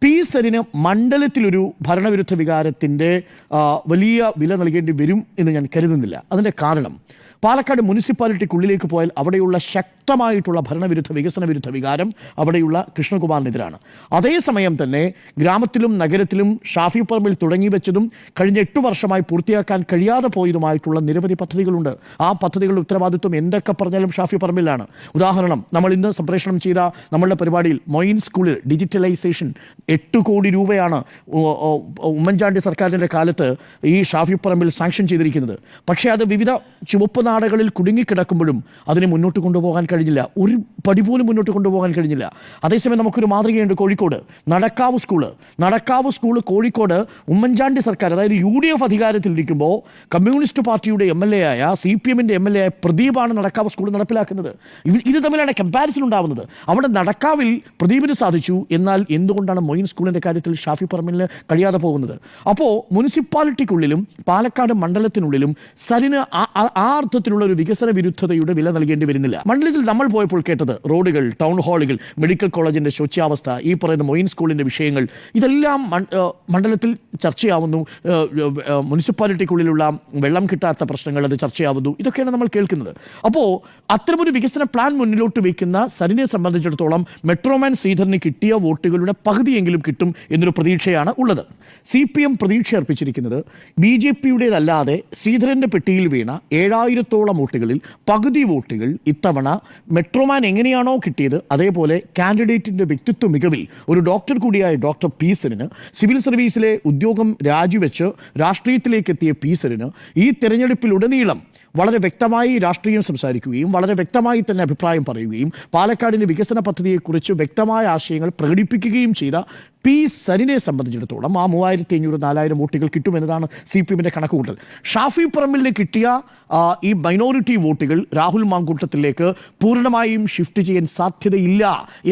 പീസറിന് മണ്ഡലത്തിലൊരു ഭരണവിരുദ്ധ വികാരത്തിൻ്റെ വലിയ വില നൽകേണ്ടി വരും എന്ന് ഞാൻ കരുതുന്നില്ല. അതിൻ്റെ കാരണം പാലക്കാട് മുനിസിപ്പാലിറ്റിക്കുള്ളിലേക്ക് പോയാൽ അവിടെയുള്ള ശക്തമായിട്ടുള്ള ഭരണവിരുദ്ധ വികസന വിരുദ്ധ വികാരം അവിടെയുള്ള കൃഷ്ണകുമാറിനെതിരാണ്. അതേസമയം തന്നെ ഗ്രാമത്തിലും നഗരത്തിലും ഷാഫി പറമ്പിൽ തുടങ്ങി വെച്ചതും കഴിഞ്ഞ 8 വർഷമായി പൂർത്തിയാക്കാൻ കഴിയാതെ പോയതുമായിട്ടുള്ള നിരവധി പദ്ധതികളുണ്ട്. ആ പദ്ധതികളുടെ ഉത്തരവാദിത്വം എന്തൊക്കെ പറഞ്ഞാലും ഷാഫി പറമ്പിലാണ്. ഉദാഹരണം, നമ്മൾ ഇന്ന് സംപ്രേഷണം ചെയ്ത നമ്മളുടെ പരിപാടിയിൽ മൊയിൻ സ്കൂളിൽ ഡിജിറ്റലൈസേഷൻ 8 കോടി രൂപയാണ് ഉമ്മൻചാണ്ടി സർക്കാരിൻ്റെ കാലത്ത് ഈ ഷാഫി പറമ്പിൽ സാങ്ഷൻ ചെയ്തിരിക്കുന്നത്. പക്ഷേ അത് വിവിധ ചുവപ്പ് നാടുകളിൽ കുടുങ്ങിക്കിടക്കുമ്പോഴും അതിനെ മുന്നോട്ട് കൊണ്ടുപോകാൻ കഴിഞ്ഞില്ല. ഒരു പടി പോലും മുന്നോട്ട് കൊണ്ടുപോകാൻ കഴിഞ്ഞില്ല. അതേസമയം നമുക്കൊരു മാതൃകയുണ്ട്. കോഴിക്കോട് നടക്കാവ് സ്കൂള് കോഴിക്കോട് ഉമ്മൻചാണ്ടി സർക്കാർ, അതായത് UDF അധികാരത്തിലിരിക്കുമ്പോൾ കമ്മ്യൂണിസ്റ്റ് പാർട്ടിയുടെ MLA ആയ CPMൻ്റെ MLA ആയ പ്രദീപാണ് നടക്കാവ് സ്കൂൾ നടപ്പിലാക്കുന്നത്. ഇത് തമ്മിലാണ് കമ്പാരിസൺ ഉണ്ടാവുന്നത്. അവിടെ നടക്കാവിൽ പ്രദീപിന് സാധിച്ചു, എന്നാൽ എന്തുകൊണ്ടാണ് മൊയിൻ സ്കൂളിൻ്റെ കാര്യത്തിൽ ഷാഫി പറമ്പിലിന് കഴിയാതെ പോകുന്നത്? അപ്പോൾ മുനിസിപ്പാലിറ്റിക്കുള്ളിലും പാലക്കാട് മണ്ഡലത്തിനുള്ളിലും സരിന് ആ അർത്ഥത്തിലുള്ള ഒരു വികസന വിരുദ്ധതയുടെ വില നൽകേണ്ടി വരുന്നില്ല. മണ്ഡലത്തിൽ നമ്മൾ പോയപ്പോൾ കേട്ടത് റോഡുകൾ, ടൗൺ ഹാളുകൾ, മെഡിക്കൽ കോളേജിൻ്റെ ശോച്യാവസ്ഥ, ഈ പറയുന്ന മൊയിൻ സ്കൂളിൻ്റെ വിഷയങ്ങൾ, ഇതെല്ലാം മണ്ഡലത്തിൽ ചർച്ചയാവുന്നു. മുനിസിപ്പാലിറ്റിക്കുള്ളിലുള്ള വെള്ളം കിട്ടാത്ത പ്രശ്നങ്ങൾ അത് ചർച്ചയാവുന്നു. ഇതൊക്കെയാണ് നമ്മൾ കേൾക്കുന്നത്. അപ്പോൾ അത്തരമൊരു വികസന പ്ലാൻ മുന്നിലോട്ട് വയ്ക്കുന്ന സരിനെ സംബന്ധിച്ചിടത്തോളം മെട്രോമാൻ ശ്രീധരന് കിട്ടിയ വോട്ടുകളുടെ പകുതിയെങ്കിലും കിട്ടും എന്നൊരു പ്രതീക്ഷയാണ് ഉള്ളത്. CPM പ്രതീക്ഷ അർപ്പിച്ചിരിക്കുന്നത് BJPയുടേതല്ലാതെ ശ്രീധരൻ്റെ പെട്ടിയിൽ വീണ 7000-ഓളം വോട്ടുകളിൽ പകുതി വോട്ടുകൾ ഇത്തവണ മെട്രോമാൻ എങ്ങനെയാണോ കിട്ടിയത് അതേപോലെ കാൻഡിഡേറ്റിൻ്റെ വ്യക്തിത്വ മികവിൽ ഒരു ഡോക്ടർ കൂടിയായ ഡോക്ടർ പീസറിന്, സിവിൽ സർവീസിലെ ഉദ്യോഗം രാജിവെച്ച് രാഷ്ട്രീയത്തിലേക്ക് എത്തിയ പീസറിന് ഈ തെരഞ്ഞെടുപ്പിലുടനീളം വളരെ വ്യക്തമായി രാഷ്ട്രീയം സംസാരിക്കുകയും വളരെ വ്യക്തമായി തന്നെ അഭിപ്രായം പറയുകയും പാലക്കാടിൻ്റെ വികസന പദ്ധതിയെക്കുറിച്ച് വ്യക്തമായ ആശയങ്ങൾ പ്രകടിപ്പിക്കുകയും ചെയ്ത സരിനെ സംബന്ധിച്ചിടത്തോളം ആ 3500-4000 വോട്ടുകൾ കിട്ടുമെന്നതാണ് CPMൻ്റെ കണക്കുകൂട്ടൽ. ഷാഫി പറമ്പിലിന് കിട്ടിയ ഈ മൈനോറിറ്റി വോട്ടുകൾ രാഹുൽ മാങ്കൂട്ടത്തിലേക്ക് പൂർണ്ണമായും ഷിഫ്റ്റ് ചെയ്യാൻ സാധ്യതയില്ല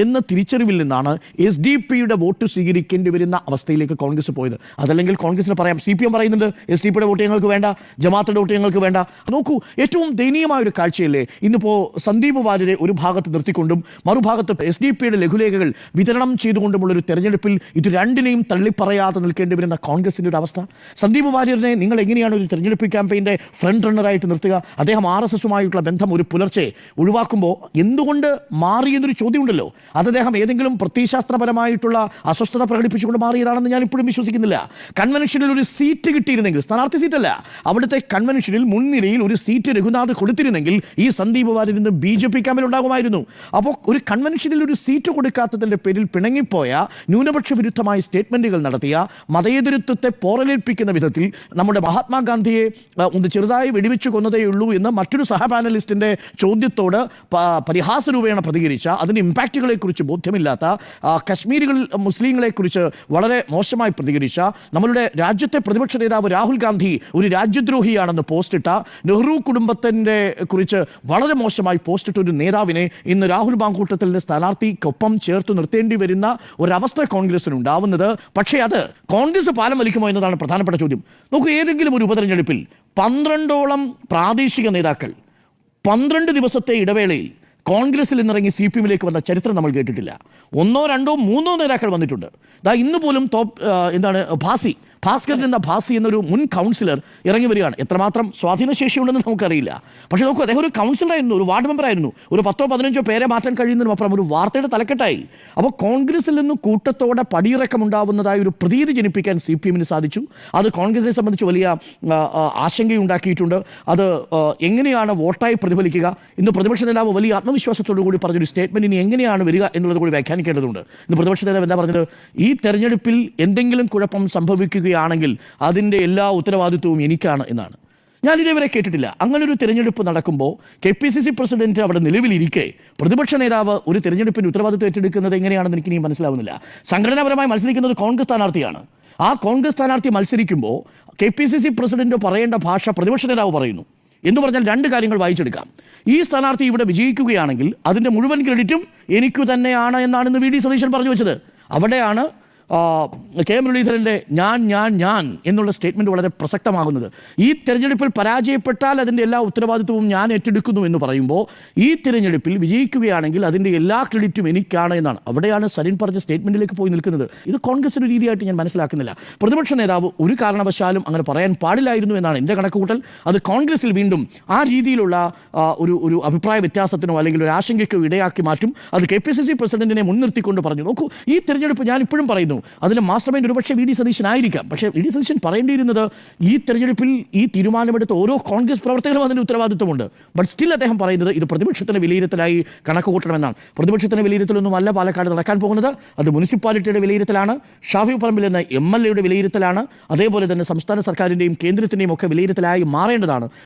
എന്ന തിരിച്ചറിവിൽ നിന്നാണ് SDP വോട്ട് സ്വീകരിക്കേണ്ടി വരുന്ന അവസ്ഥയിലേക്ക് കോൺഗ്രസ് പോയത്. അതല്ലെങ്കിൽ കോൺഗ്രസിന് പറയാം, CPM പറയുന്നുണ്ട് SDP വോട്ട് ഞങ്ങൾക്ക് വേണ്ട, ജമാഅത്തിന്റെ വോട്ട് ഞങ്ങൾക്ക് വേണ്ട. നോക്കൂ, ഏറ്റവും ദയനീയമായ ഒരു കാഴ്ചയല്ലേ ഇന്നിപ്പോൾ സന്ദീപ് വാര്യരെ ഒരു ഭാഗത്ത് നിർത്തിക്കൊണ്ടും മറുഭാഗത്ത് SDP ലഘുലേഖകൾ വിതരണം ചെയ്തുകൊണ്ടുമുള്ളൊരു തെരഞ്ഞെടുപ്പിൽ ഇത് രണ്ടിനെയും തള്ളിപ്പറയാതെ നിൽക്കേണ്ടി വരുന്ന കോൺഗ്രസിൻ്റെ ഒരു അവസ്ഥ. സന്ദീപ് വാര്യറിനെ നിങ്ങൾ എങ്ങനെയാണ് ഒരു തെരഞ്ഞെടുപ്പ് ക്യാമ്പയിൻ്റെ ഫ്രണ്ട് റണ്ണറായിട്ട് നിർത്തുക? അദ്ദേഹം RSSുമായിട്ടുള്ള ബന്ധം ഒരു പുലർച്ചെ ഒഴിവാക്കുമ്പോൾ എന്തുകൊണ്ട് മാറിയെന്നൊരു ചോദ്യമുണ്ടല്ലോ. അത് അദ്ദേഹം ഏതെങ്കിലും പ്രത്യയശാസ്ത്രപരമായിട്ടുള്ള അസ്വസ്ഥത പ്രകടിപ്പിച്ചുകൊണ്ട് മാറിയതാണെന്ന് ഞാൻ ഇപ്പോഴും വിശ്വസിക്കുന്നില്ല. കൺവെൻഷനിൽ ഒരു സീറ്റ് കിട്ടിയിരുന്നെങ്കിൽ, സ്ഥാനാർത്ഥി സീറ്റല്ല, അവിടുത്തെ കൺവെൻഷനിൽ മുൻനിരയിൽ ഒരു സീറ്റ് രഘുനാഥ് കൊടുത്തിരുന്നെങ്കിൽ ഈ സന്ദീപ് വാര്യർ ഇന്ന് BJP ക്യാമ്പിൽ ഉണ്ടാകുമായിരുന്നു. അപ്പോൾ ഒരു കൺവെൻഷനിൽ ഒരു സീറ്റ് കൊടുക്കാത്തതിൻ്റെ പേരിൽ പിണങ്ങിപ്പോയ ന്യൂനപക്ഷ വിരുദ്ധമായ സ്റ്റേറ്റ്മെന്റുകൾ നടത്തിയ മതേതരത്വത്തെ പോറലേൽപ്പിക്കുന്ന വിധത്തിൽ നമ്മുടെ മഹാത്മാഗാന്ധിയെ ഒന്ന് ചെറുതായി വെടിവെച്ച് കൊന്നതേയുള്ളൂ എന്ന് മറ്റൊരു സഹപാനലിസ്റ്റിൻ്റെ ചോദ്യത്തോട് പരിഹാസരൂപേണ പ്രതികരിച്ച, അതിൻ്റെ ഇമ്പാക്റ്റുകളെക്കുറിച്ച് ബോധ്യമില്ലാത്ത, കശ്മീരികൾ മുസ്ലിങ്ങളെക്കുറിച്ച് വളരെ മോശമായി പ്രതികരിച്ച, നമ്മളുടെ രാജ്യത്തെ പ്രതിപക്ഷ നേതാവ് രാഹുൽ ഗാന്ധി ഒരു രാജ്യദ്രോഹിയാണെന്ന് പോസ്റ്റിട്ട, നെഹ്റു കുടുംബത്തിൻ്റെ കുറിച്ച് വളരെ മോശമായി പോസ്റ്റിട്ട ഒരു നേതാവിനെ ഇന്ന് രാഹുൽ മാങ്കൂട്ടത്തിൻ്റെ സ്ഥാനാർത്ഥിക്കൊപ്പം ചേർത്ത് നിർത്തേണ്ടി വരുന്ന ഒരവസ്ഥ കോൺഗ്രസിന് ഉണ്ടാവുന്നത്. പക്ഷേ അത് കോൺഗ്രസ് പാലം വലിക്കുമോ എന്നതാണ് പ്രധാനപ്പെട്ട ചോദ്യം. നോക്കൂ, ഏതെങ്കിലും ഒരു ഉപതെരഞ്ഞെടുപ്പിൽ 12ഓളം പ്രാദേശിക നേതാക്കൾ 12 ദിവസത്തെ ഇടവേളയിൽ കോൺഗ്രസിൽ നിന്നിറങ്ങി CPMലേക്ക് വന്ന ചരിത്രം നമ്മൾ കേട്ടിട്ടില്ല. 1, 2, 3 നേതാക്കൾ വന്നിട്ടുണ്ട്. ഇന്ന് പോലും ഭാസ്കരൻ എന്ന ഭാസി എന്നൊരു മുൻ കൗൺസിലർ ഇറങ്ങി വരികയാണ്. എത്രമാത്രം സ്വാധീനശേഷിയുണ്ടെന്ന് നമുക്കറിയില്ല. പക്ഷേ നോക്കൂ, അദ്ദേഹം ഒരു കൗൺസിലറായിരുന്നു, ഒരു വാർഡ് മെമ്പറായിരുന്നു. ഒരു 10-15 പേരെ മാറ്റാൻ കഴിയുന്നതിനും അപ്പുറം ഒരു വാർത്തയുടെ തലക്കെട്ടായി. അപ്പോൾ കോൺഗ്രസിൽ നിന്നും കൂട്ടത്തോടെ പടിയിറക്കമുണ്ടാവുന്നതായ ഒരു പ്രതീതി ജനിപ്പിക്കാൻ CPMന് സാധിച്ചു. അത് കോൺഗ്രസിനെ സംബന്ധിച്ച് വലിയ ആശങ്കയുണ്ടാക്കിയിട്ടുണ്ട്. അത് എങ്ങനെയാണ് വോട്ടായി പ്രതിഫലിക്കുക? ഇന്ന് പ്രതിപക്ഷ നേതാവ് വലിയ ആത്മവിശ്വാസത്തോടു കൂടി പറഞ്ഞൊരു സ്റ്റേറ്റ്മെന്റ് ഇനി എങ്ങനെയാണ് വരിക എന്നുള്ളത് കൂടി വ്യാഖ്യാനിക്കേണ്ടതുണ്ട്. ഇന്ന് പ്രതിപക്ഷ നേതാവ് എന്താ പറഞ്ഞത്? ഈ തെരഞ്ഞെടുപ്പിൽ എന്തെങ്കിലും കുഴപ്പം സംഭവിക്കുകയാണെങ്കിൽ അതിൻ്റെ എല്ലാ ഉത്തരവാദിത്വവും എനിക്കാണ് എന്നാണ്. ഞാൻ ഇതേവരെ കേട്ടിട്ടില്ല. അങ്ങനൊരു തിരഞ്ഞെടുപ്പ് നടക്കുമ്പോൾ KPCC പ്രസിഡന്റ് അവിടെ നിലവിലിരിക്കെ പ്രതിപക്ഷ നേതാവ് ഒരു തിരഞ്ഞെടുപ്പിൻ്റെ ഉത്തരവാദിത്വം ഏറ്റെടുക്കുന്നത് എങ്ങനെയാണെന്ന് എനിക്ക് ഇനി മനസ്സിലാവുന്നില്ല. സംഘടനാപരമായി മത്സരിക്കുന്നത് കോൺഗ്രസ് സ്ഥാനാർത്ഥിയാണ്. ആ കോൺഗ്രസ് സ്ഥാനാർത്ഥി മത്സരിക്കുമ്പോൾ KPCC പ്രസിഡന്റ് പറയേണ്ട ഭാഷ പ്രതിപക്ഷ നേതാവ് പറയുന്നു. എന്ന് പറഞ്ഞാൽ 2 കാര്യങ്ങൾ വായിച്ചെടുക്കാം. ഈ സ്ഥാനാർത്ഥി ഇവിടെ വിജയിക്കുകയാണെങ്കിൽ അതിൻ്റെ മുഴുവൻ ക്രെഡിറ്റും എനിക്കു തന്നെയാണ് എന്നാണ് ഇന്ന് VD സതീശൻ പറഞ്ഞു വെച്ചത്. അവിടെയാണ് കെ മുരളീധരൻ്റെ ഞാൻ എന്നുള്ള സ്റ്റേറ്റ്മെൻറ്റ് വളരെ പ്രസക്തമാകുന്നത്. ഈ തിരഞ്ഞെടുപ്പിൽ പരാജയപ്പെട്ടാൽ അതിൻ്റെ എല്ലാ ഉത്തരവാദിത്വവും ഞാൻ ഏറ്റെടുക്കുന്നു എന്ന് പറയുമ്പോൾ ഈ തിരഞ്ഞെടുപ്പിൽ വിജയിക്കുകയാണെങ്കിൽ അതിൻ്റെ എല്ലാ ക്രെഡിറ്റും എനിക്കാണ് എന്നാണ്. അവിടെയാണ് സരിൻ പറഞ്ഞ സ്റ്റേറ്റ്മെൻറ്റിലേക്ക് പോയി നിൽക്കുന്നത്. ഇത് കോൺഗ്രസിൻ്റെ രീതിയായിട്ട് ഞാൻ മനസ്സിലാക്കുന്നില്ല. പ്രതിപക്ഷ നേതാവ് ഒരു കാരണവശാലും അങ്ങനെ പറയാൻ പാടില്ലായിരുന്നു എന്നാണ് എൻ്റെ കണക്കുകൂട്ടൽ. അത് കോൺഗ്രസിൽ വീണ്ടും ആ രീതിയിലുള്ള ഒരു അഭിപ്രായ വ്യത്യാസത്തിനോ അല്ലെങ്കിൽ ഒരു ആശങ്കയ്ക്കോ ഇടയാക്കി മാറ്റും. അത് KPCC പ്രസിഡന്റിനെ മുൻനിർത്തിക്കൊണ്ട് പറഞ്ഞു. നോക്കൂ, ഈ തിരഞ്ഞെടുപ്പ് ഞാൻ ഇപ്പോഴും പറയുന്നു, അതിൽ മാസ്റ്റർ മൈൻഡ് ഒരുപക്ഷെ VD സതീശൻ ആയിരിക്കാം. പക്ഷേ VD സതീശൻ പറയേണ്ടിയിരുന്നത് ഈ തെരഞ്ഞെടുപ്പിൽ ഈ തീരുമാനമെടുത്ത ഓരോ കോൺഗ്രസ് പ്രവർത്തകരും അതിൻ്റെ ഉത്തരവാദിത്വമുണ്ട്. ബട്ട് സ്റ്റിൽ അദ്ദേഹം പറയുന്നത് ഇത് പ്രതിപക്ഷത്തിൻ്റെ വിലയിരുത്തലായി കണക്ക് കൂട്ടണമെന്നാണ്. പ്രതിപക്ഷത്തിൻ്റെ വിലയിരുത്തലൊന്നും അല്ല പാലക്കാട് നടക്കാൻ പോകുന്നത്. അത് മുനിസിപ്പാലിറ്റിയുടെ വിലയിരുത്തലാണ്, ഷാഫി പറമ്പിൽ എന്ന MLA യുടെ വിലയിരുത്തലാണ്, അതേപോലെ തന്നെ സംസ്ഥാന സർക്കാരിൻ്റെയും കേന്ദ്രത്തിൻ്റെയും ഒക്കെ വിലയിരുത്തലായി മാറേണ്ടതാണ്.